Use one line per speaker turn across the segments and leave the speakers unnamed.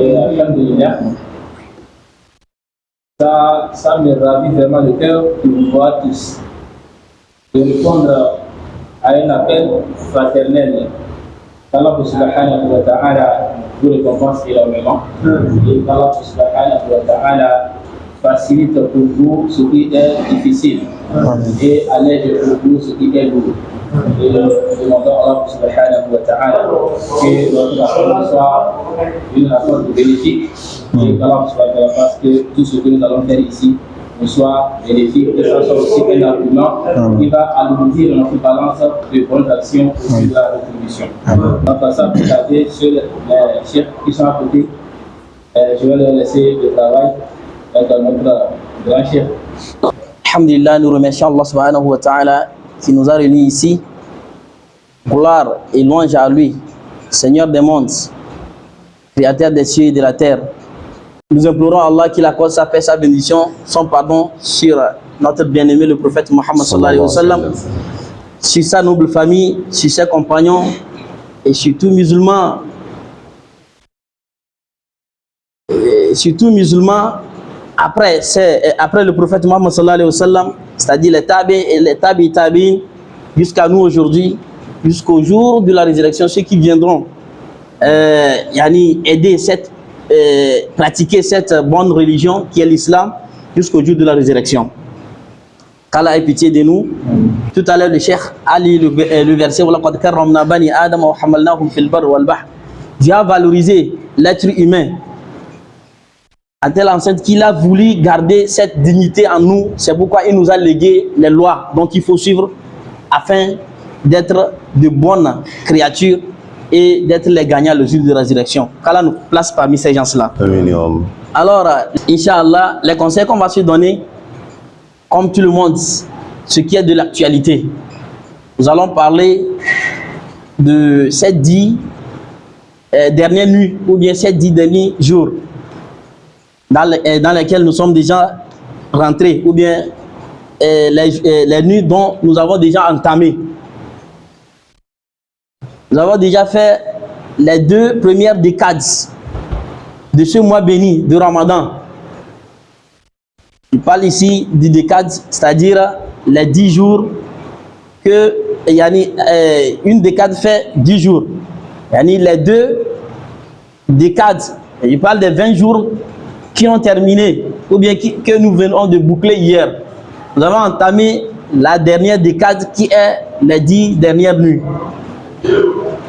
Et alhamdulillah, ça me ravit vraiment le cœur de vous voir tous. De répondre à un appel fraternel. Allah subhanahu wa ta'ala vous récompense énormément. Et Allah subhanahu wa ta'ala facilite pour vous ce qui est difficile et allège pour vous ce qui est lourd. Et nous demandons à Allah subhanahu wa ta'ala que notre rencontre soit une rencontre bénéfique et qu'Allah subhanahu wa ta'ala fasse que tout ce que nous allons faire ici nous soit bénéfique, que ça soit aussi un argument qui va alourdir notre balance de bonnes actions au sujet de la rétribution. Donc ça, vous savez, sur les chefs qui sont à côté, je vais leur laisser le travail avec notre grand chef.
Alhamdulillah, nous remercions Allah subhanahu wa ta'ala qui nous a réunis ici. Gloire et louange à lui, Seigneur des mondes, Créateur des cieux et de la terre. Nous implorons Allah qu'il accorde sa paix, sa bénédiction, son pardon sur notre bien-aimé le prophète Mohammed sallallahu alayhi wa sallam, sur sa noble famille, sur ses compagnons et sur tout musulman. Après le prophète Mohammed sallallahu alayhi wa sallam, c'est-à-dire les tabi'in jusqu'à nous aujourd'hui, jusqu'au jour de la résurrection, ceux qui viendront aider pratiquer cette bonne religion qui est l'islam jusqu'au jour de la résurrection. qu'Allah ait pitié de nous. Tout à l'heure, le Cheikh a lu le verset Dieu a valorisé l'être humain à telle enceinte qu'il a voulu garder cette dignité en nous. C'est pourquoi il nous a légué les lois dont il faut suivre afin d'être de bonnes créatures et d'être les gagnants le jour de la résurrection. Qu'Allah nous place parmi ces gens-là. Alors, Inch'Allah, les conseils qu'on va se donner, comme tout le monde, ce qui est de l'actualité. Nous allons parler de ces 10 dernières nuits, ou bien ces 10 derniers jours, dans lesquels nous sommes déjà rentrés, ou bien les nuits dont nous avons déjà entamé. Nous avons déjà fait les 2 premières décades de ce mois béni de Ramadan. Je parle ici du décade, c'est-à-dire les 10 jours que une décade fait 10 jours. Les 2 décades, je parle des 20 jours qui ont terminé, ou bien que nous venons de boucler hier. Nous avons entamé la dernière décade qui est les 10 dernières nuits.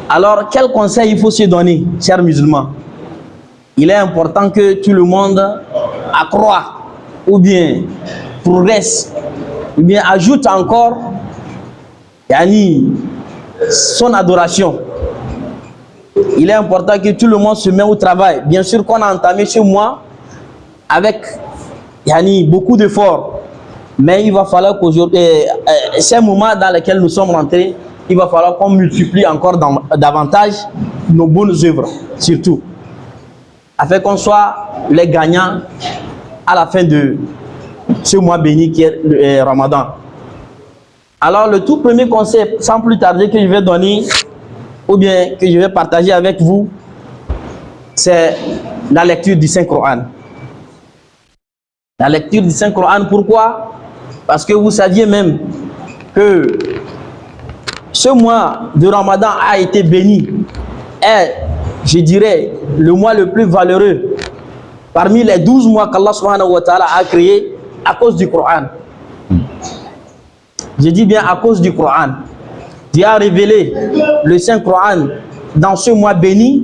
Alors, quel conseil il faut se donner, chers musulmans? Il est important que tout le monde accroît, ou bien progresse, ou bien ajoute encore son adoration. Il est important que tout le monde se mette au travail. Bien sûr qu'on a entamé ce mois avec beaucoup d'efforts, mais il va falloir qu'aujourd'hui, ces moments dans lesquels nous sommes rentrés, il va falloir qu'on multiplie encore davantage nos bonnes œuvres, surtout, afin qu'on soit les gagnants à la fin de ce mois béni qui est le Ramadan. Alors, le tout premier conseil, sans plus tarder, que je vais donner, ou bien que je vais partager avec vous, c'est la lecture du Saint-Coran. La lecture du Saint-Coran, pourquoi? Parce que vous saviez même que ce mois de Ramadan a été béni, est, je dirais, le mois le plus valeureux parmi les 12 mois qu'Allah subhanahu wa ta'ala a créé à cause du Coran. Je dis bien à cause du Coran. Dieu a révélé le Saint-Coran dans ce mois béni.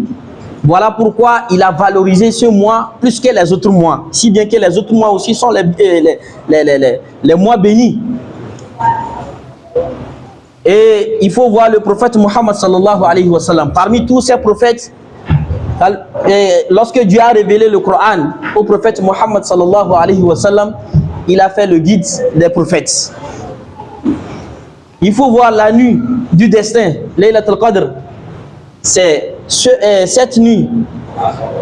Voilà pourquoi il a valorisé ce mois plus que les autres mois. Si bien que les autres mois aussi sont les mois bénis. Et il faut voir le prophète Mohammed sallallahu alayhi wa sallam. Parmi tous ces prophètes, lorsque Dieu a révélé le Coran au prophète Mohammed sallallahu alayhi wa sallam, il a fait le guide des prophètes. Il faut voir la nuit du destin, Laylatul Qadr. C'est cette nuit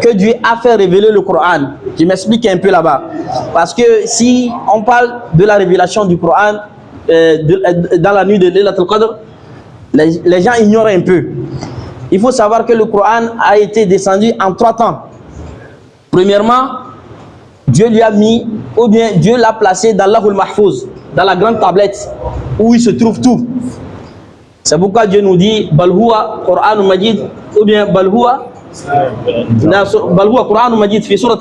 que Dieu a fait révéler le Coran. Je m'explique un peu là-bas. Parce que si on parle de la révélation du Coran dans la nuit de Laylatul Qadr, les gens ignorent un peu. Il faut savoir que le Coran a été descendu en 3 temps. Premièrement, Dieu lui a mis, ou bien Dieu l'a placé dans l'Ahul Mahfouz, dans la grande tablette où il se trouve tout. C'est pourquoi Dieu nous dit Balhuwa Qur'an Majid, ou bien Balhuwa Qur'an Majid, fi surat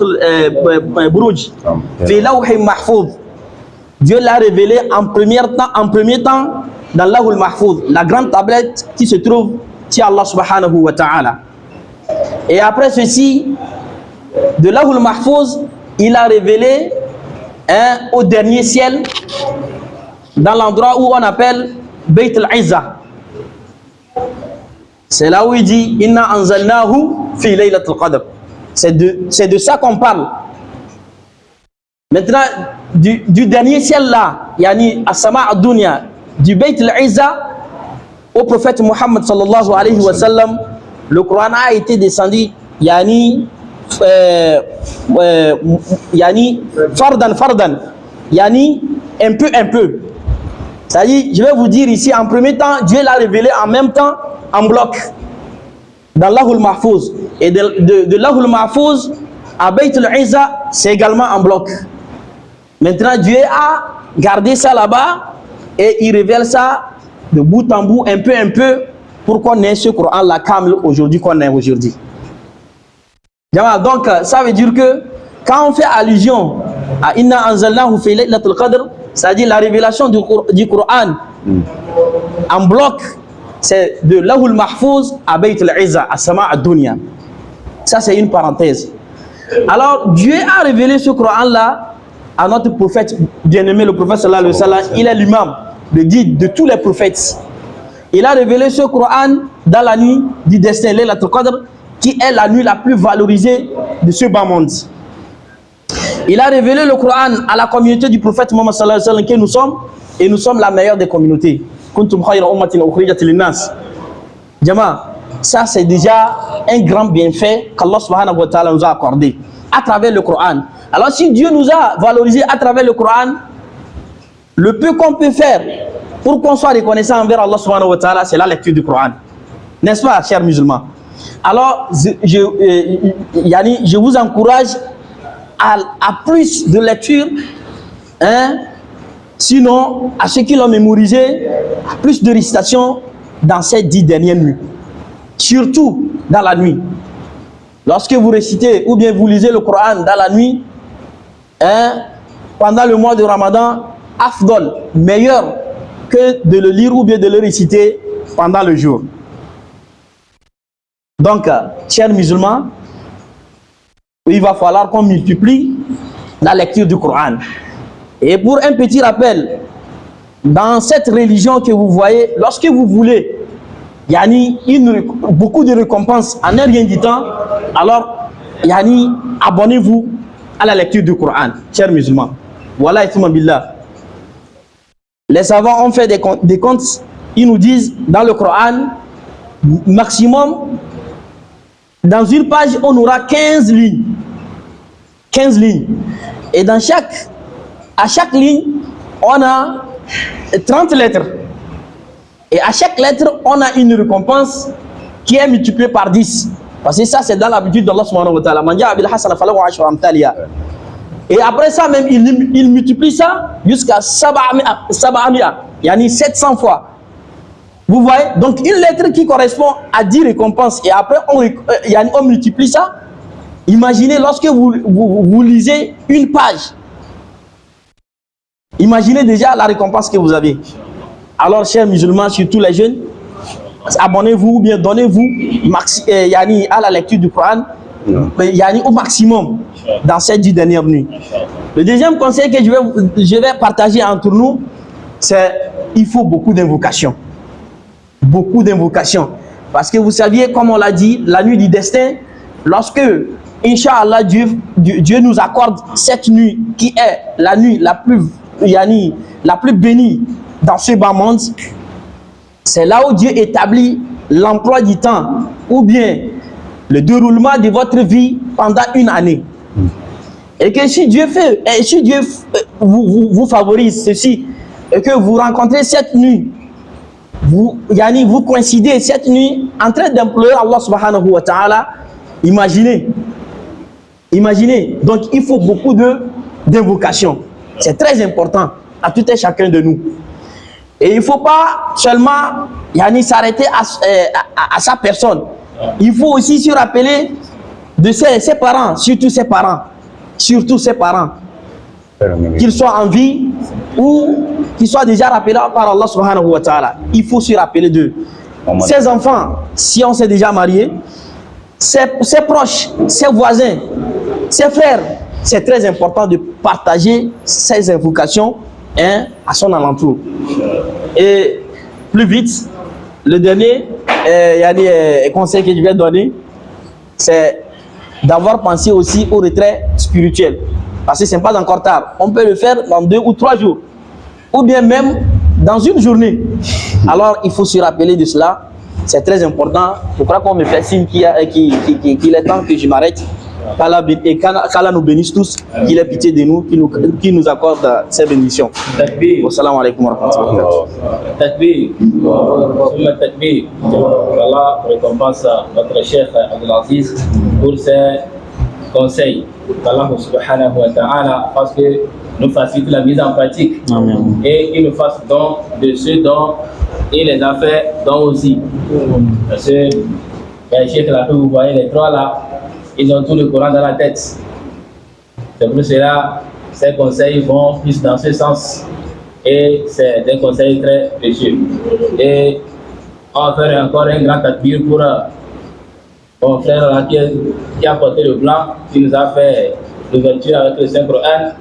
al-Buruj, fi Lawhi Mahfouz. Dieu l'a révélé en premier temps dans l'Ahul Mahfouz, la grande tablette qui se trouve chez Allah subhanahu wa ta'ala. Et après ceci, de l'Ahul Mahfouz, il a révélé au dernier ciel, dans l'endroit où on appelle Bayt al-Izza. C'est là où il dit Inna anzalnahu fi laylatul qadr. C'est de ça qu'on parle. Maintenant, du dernier ciel là, yani as-sama' ad-dunya, du Bayt al-Izza au prophète Muhammad sallallahu alayhi wa sallam, le Coran a été descendu yani fardan, yani un peu. C'est-à-dire, je vais vous dire ici, en premier temps, Dieu l'a révélé en même temps, en bloc, dans l'Ahul Mahfouz. Et de l'Ahul Mahfouz à Bayt al-Izza, c'est également en bloc. Maintenant, Dieu a gardé ça là-bas et il révèle ça de bout en bout, un peu, pour qu'on ait ce Coran-là kamil aujourd'hui qu'on a aujourd'hui. Donc, ça veut dire que quand on fait allusion à Inna anzalnahu fi laylatul qadr, c'est-à-dire la révélation du Coran en bloc, c'est de l'Ahul Mahfouz à Bayt al-Izza, à Sama' ad-Dunya. Ça, c'est une parenthèse. Alors, Dieu a révélé ce Coran-là à notre prophète bien-aimé, le prophète sallallahu alayhi wa sallam. Il est l'imam, le guide de tous les prophètes. Il a révélé ce Coran dans la nuit du destin, Laylatul Qadr, qui est la nuit la plus valorisée de ce bas monde. Il a révélé le Coran à la communauté du prophète Muhammad sallallahu alayhi wa sallam que nous sommes, et nous sommes la meilleure des communautés. Kuntum khayra ummatin ukhrijat lin-nas. Jama, ça c'est déjà un grand bienfait qu'Allah subhanahu wa ta'ala nous a accordé à travers le Coran. Alors si Dieu nous a valorisé à travers le Coran, le peu qu'on peut faire pour qu'on soit reconnaissant envers Allah subhanahu wa ta'ala, c'est la lecture du Coran. N'est-ce pas, chers musulmans? Alors, je vous encourage à plus de lecture, sinon, à ceux qui l'ont mémorisé, à plus de récitation dans ces 10 dernières nuits. Surtout dans la nuit. Lorsque vous récitez ou bien vous lisez le Coran dans la nuit, pendant le mois de Ramadan, afdol, meilleur que de le lire ou bien de le réciter pendant le jour. Donc, chers musulmans, il va falloir qu'on multiplie la lecture du Coran. Et pour un petit rappel, dans cette religion que vous voyez, lorsque vous voulez beaucoup de récompenses en un rien du temps, alors abonnez-vous à la lecture du Coran, chers musulmans. Voilà, billah. Les savants ont fait des comptes, ils nous disent dans le Coran, maximum, dans une page, on aura 15 lignes. 15 lignes. Et à chaque ligne, on a 30 lettres. Et à chaque lettre, on a une récompense qui est multipliée par 10. Parce que ça, c'est dans l'habitude d'Allah subhanahu wa ta'ala. Et après ça, même, il multiplie ça jusqu'à 700 fois. Vous voyez? Donc, une lettre qui correspond à 10 récompenses. Et après, on multiplie ça. Imaginez lorsque vous lisez une page. Imaginez déjà la récompense que vous avez. Alors, chers musulmans, surtout les jeunes, abonnez-vous ou bien donnez-vous à la lecture du Coran au maximum dans ces 10 dernières nuits. Le deuxième conseil que je vais partager entre nous, c'est il faut beaucoup d'invocations. Beaucoup d'invocations. Parce que vous saviez, comme on l'a dit, la nuit du destin, lorsque, Inch'Allah, Dieu nous accorde cette nuit qui est la nuit la plus bénie dans ce bas monde, c'est là où Dieu établit l'emploi du temps ou bien le déroulement de votre vie pendant une année. Et que si Dieu vous favorise ceci et que vous rencontrez cette nuit, vous coïncidez cette nuit en train d'implorer Allah subhanahu wa ta'ala, imaginez Imaginez, donc il faut beaucoup d'invocations. C'est très important à tout et chacun de nous. Et il ne faut pas seulement s'arrêter à sa personne. Il faut aussi se rappeler de ses parents, surtout ses parents. Surtout ses parents. Qu'ils soient en vie ou qu'ils soient déjà rappelés par Allah subhanahu wa ta'ala. Il faut se rappeler d'eux. Ses enfants, si on s'est déjà marié, ses proches, ses voisins, ses frères, c'est très important de partager ces invocations à son alentour. Et plus vite, le dernier conseil que je vais donner, c'est d'avoir pensé aussi au retrait spirituel. Parce que ce n'est pas encore tard. On peut le faire dans 2 ou 3 jours. Ou bien même dans une journée. Alors il faut se rappeler de cela. C'est très important. Je crois qu'on me fait signe qu'il est temps que je m'arrête. Qu'Allah nous bénisse tous, qu'il ait pitié de nous, qu'il nous accorde ses bénédictions.
Takbir.
Wassalamu alaikum wa rahmatullahi.
Takbir. Takbir. Allah récompense notre chef Abdelaziz pour ses conseils. Allah subhanahu wa ta'ala parce que nous facilite la mise en pratique. Amen. Et qu'il nous fasse don de ce dont il les a fait don aussi. Parce que les chefs là que vous voyez, les 3 là, ils ont tout le Coran dans la tête. C'est pour cela ces conseils vont plus dans ce sens. Et c'est des conseils très précieux. Et on va faire encore un grand takbir pour mon frère là, qui a porté le blanc, qui nous a fait l'ouverture avec le Saint-Coran.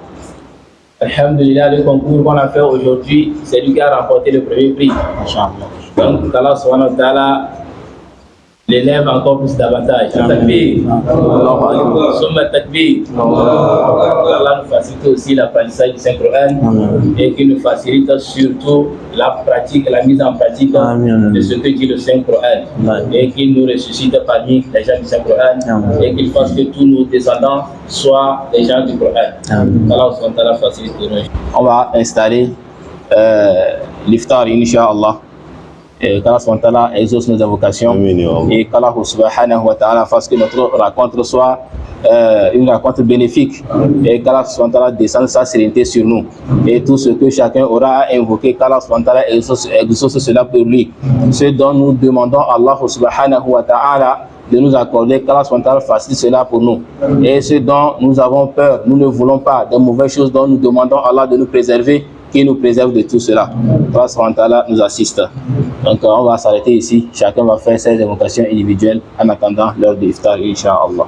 Alhamdulillah, le concours qu'on a fait aujourd'hui, c'est lui qui a remporté le premier prix. Donc, Allah subhanahu wa ta'ala l'élève encore plus davantage. Takbir. Summa takbir. Allah nous facilite aussi l'apprentissage du Saint-Coran et qu'il nous facilite surtout la pratique, la mise en pratique de ce que dit le Saint-Coran et qu'il nous ressuscite parmi les gens du Saint-Coran et qu'il fasse que tous nos descendants soient des gens du Coran. Allah facilite pour nous.
On va installer l'iftar, Inch'Allah. qu'Allah subhanahu wa ta'ala exauce nos invocations et qu'Allah subhanahu wa ta'ala fasse que notre rencontre soit une rencontre bénéfique et qu'Allah subhanahu wa ta'ala descende sa sérénité sur nous et tout ce que chacun aura à invoquer, qu'Allah subhanahu wa ta'ala exauce cela pour lui. Ce dont nous demandons à Allah subhanahu wa ta'ala de nous accorder, qu'Allah subhanahu wa ta'ala facilite cela pour nous. Et ce dont nous avons peur, nous ne voulons pas, de mauvaises choses dont nous demandons à Allah de nous préserver, qu'il nous préserve de tout cela. Allah subhanahu wa ta'ala nous assiste. Donc on va s'arrêter ici, chacun va faire ses invocations individuelles en attendant l'heure de l'iftar, Inch'Allah.